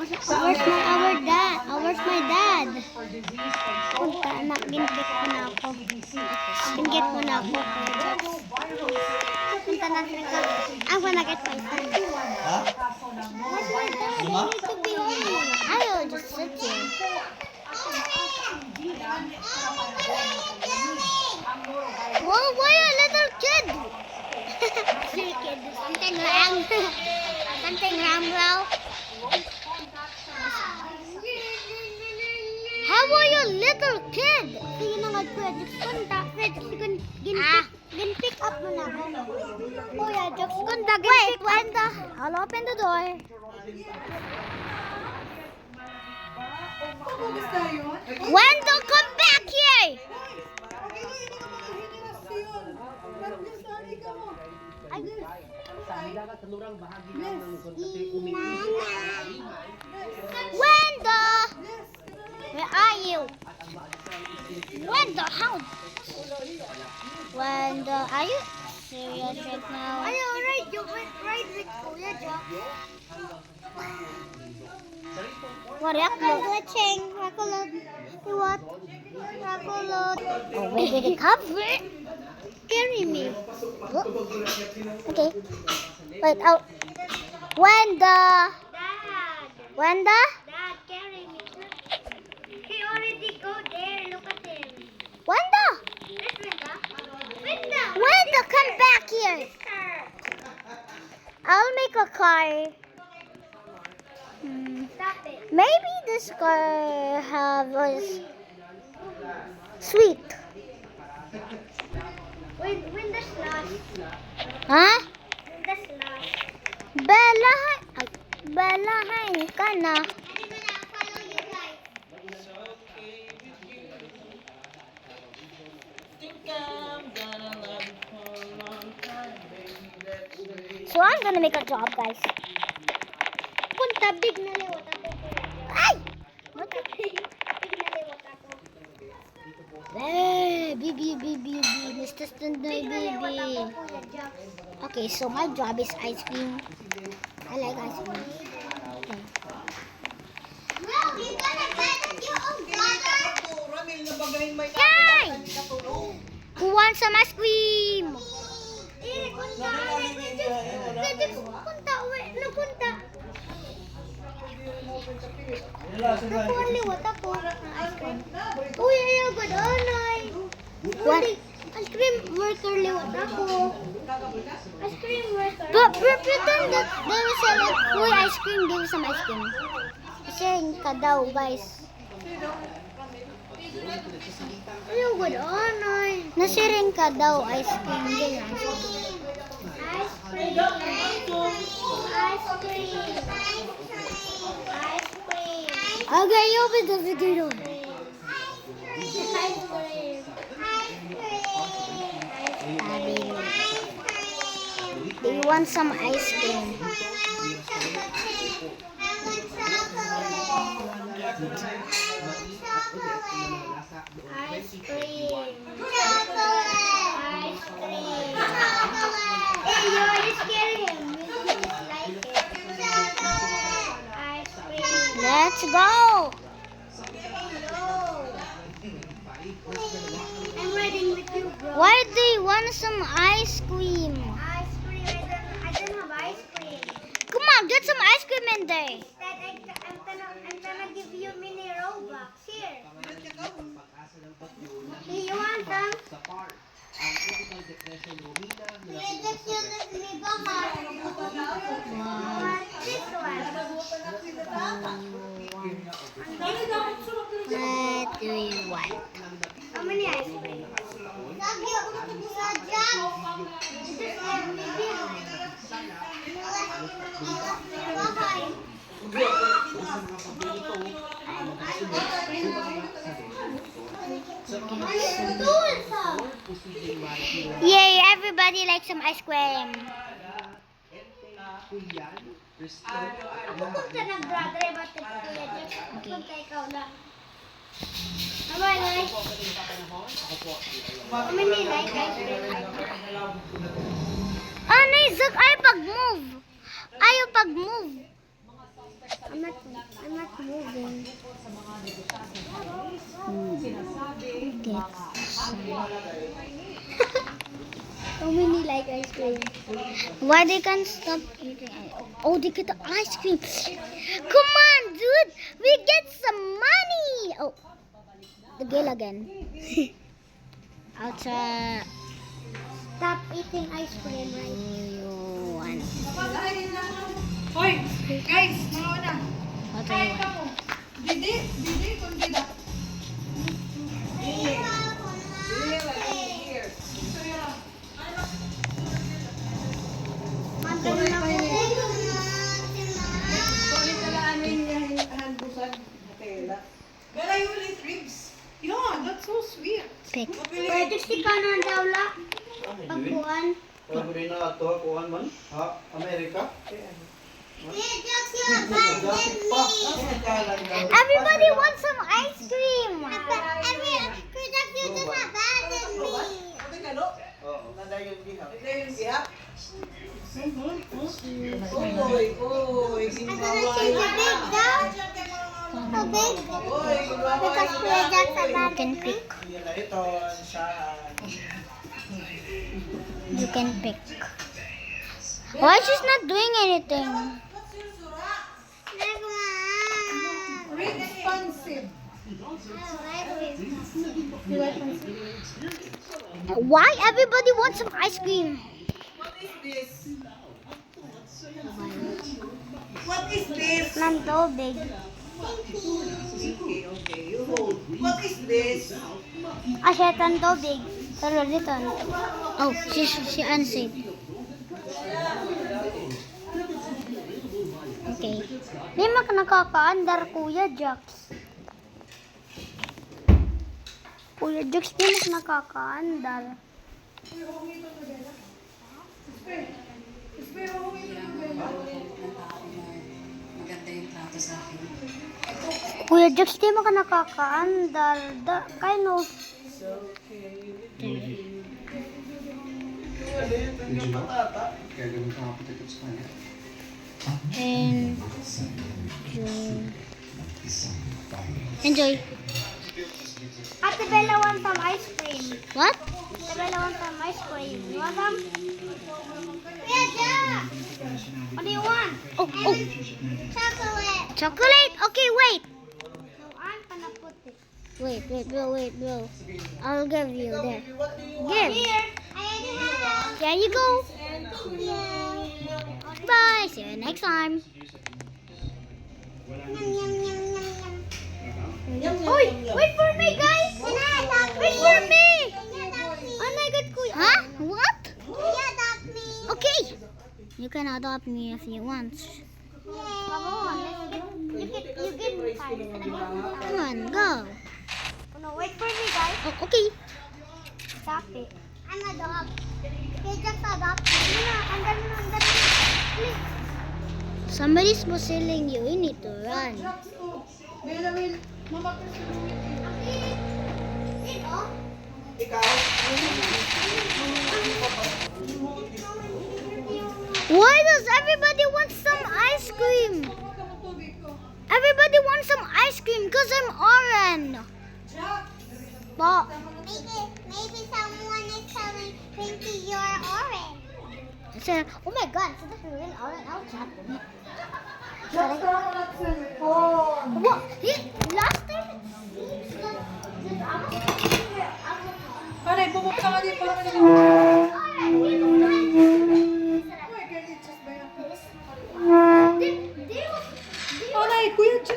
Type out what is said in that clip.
Where's my dad? Punta, anak, ginpik mo na ako. Ginpik mo na ako. Punta na ka. I wanna get my son. Where's my dad? I need to be home. I will just sit here. Whoa, why a little kid? Little kid. Something wrong. Something wrong, bro. How are you, little kid? Sige na nga, Jokes Kunda. Gin-pick up mo na. Oh yeah, Jokes Kunda. Wait, Wenda. I'll open the door. Wenda, come back here! Wenda! Where are you? Wenda, how? Wenda, are you serious right now? Are you alright? You went right with Kuya Jack. What up? Glitching. Rakulot. What? Rakulot. Oh, wait, with the cover. Carry me. Oh. Okay. Wait, out. Wenda. Dad. Wenda? Dad, carry me. He already go there. Look at him. Wenda? That's Wenda. Wenda. Wenda, come back here. Sister. I'll make a car. Stop it. Maybe this car have a sweet. When the slush. Huh? When the slush. Belahan ka na. Follow you guys. So I'm gonna make a job, guys. Punta, big na liwat ako. Ay! Big na liwat ako. Baby, Mr. Standard, Big na liwat ako, baby. Kuya Jack. Okay, so my job is ice cream. I like ice cream. Okay. Well, you gotta bet on your own brother. Yay! Who wants some ice cream? Punta, napunta. Nakuha liwat ako. Ice cream. Uy, ayaw ko doon. What? Ice cream worker liwat ako. Ice cream worker. But pretend that they will sell like free ice cream, give you some ice cream. Sharing ka daw, guys. Ayaw ko doon. Nasiring ka daw, ice cream. Give you ice cream. Ice cream. Ice cream. Ice cream. Okay, open the video. Ice cream. Do you want some ice cream? Ice cream. Ice cream. Hey, you already scared him. You just like it. Ice cream. Let's go. I'm riding with you, bro. Why do you want some ice cream? Ice cream. I don't have ice cream. Come on, get some ice cream in there. Dad, I'm gonna give you mini Robux. Here. You want them? This one. What do you want? How many ice cream? Yay, everybody likes some ice cream. Ako punta ng brother, ba't Kuya Jack? Punta ikaw lang. Bye, guys. How many like ice cream? Ano, Zach? Ayaw pag-move. Ayaw pag-move. I'm not moving. So many like ice cream. Why they can't stop eating? Oh, they get the ice cream. Come on, dude. We get some money. Oh, the girl again. Outside. Stop eating ice cream, right? You want. Hoy, guys, mauna. What do Kain you ka want? mo. Didi, kundi. But I will eat ribs. Yeah, that's so sweet. Pick. Pwede si kanan daw la. Pagkuhan. Pwede na ito, kuhan man. Ha? Amerika? Everybody wants some ice cream. Oo. Nadayon diha. You can pick. Ito sa You can pick. Why she's not doing anything? Responsive. Why everybody wants some ice cream? What is this? Nando big. What is this? Asyatan to big. Pero dito. Oh, she answered. Okay. Di mak nakakaandar Kuya Jax. Kuya Jax di mak nakakaandar. Maganda yung trato sa akin. Kuya Jax di mak nakakaandar. Kind of. medyo matata. Kaya ganun ka kapitikot sa kanya. And enjoy. Ate Bella wants some ice cream. What? Ate Bella wants some ice cream. You want some? Yeah. What do you want? Oh, oh. Chocolate. Chocolate. Okay, wait. So I'm gonna put it Wait, bro. I'll give you there. Give. here. I already have. There you go. Thank you. Bye. See you next time. Oi, wait for me, guys. Wait for me. Oh my God, Kuya. Huh? What? Okay. You can adopt me if you want. Come on, you get me time. Come on, go. No, wait for me, guys. Oh, okay. Stop it. I'm adopt. You just adopt me. Andar. Please. Somebody's pursuing you. You need to run. Ikaw? Why does everybody want some ice cream? Everybody wants some ice cream because I'm orange. But Maybe someone is telling Pinky you're orange. oh my God, so that's really orange. I'll chat with me. What? Last time? Aray, bumuk ka nga din para kanina. Aray, Kuya Jack.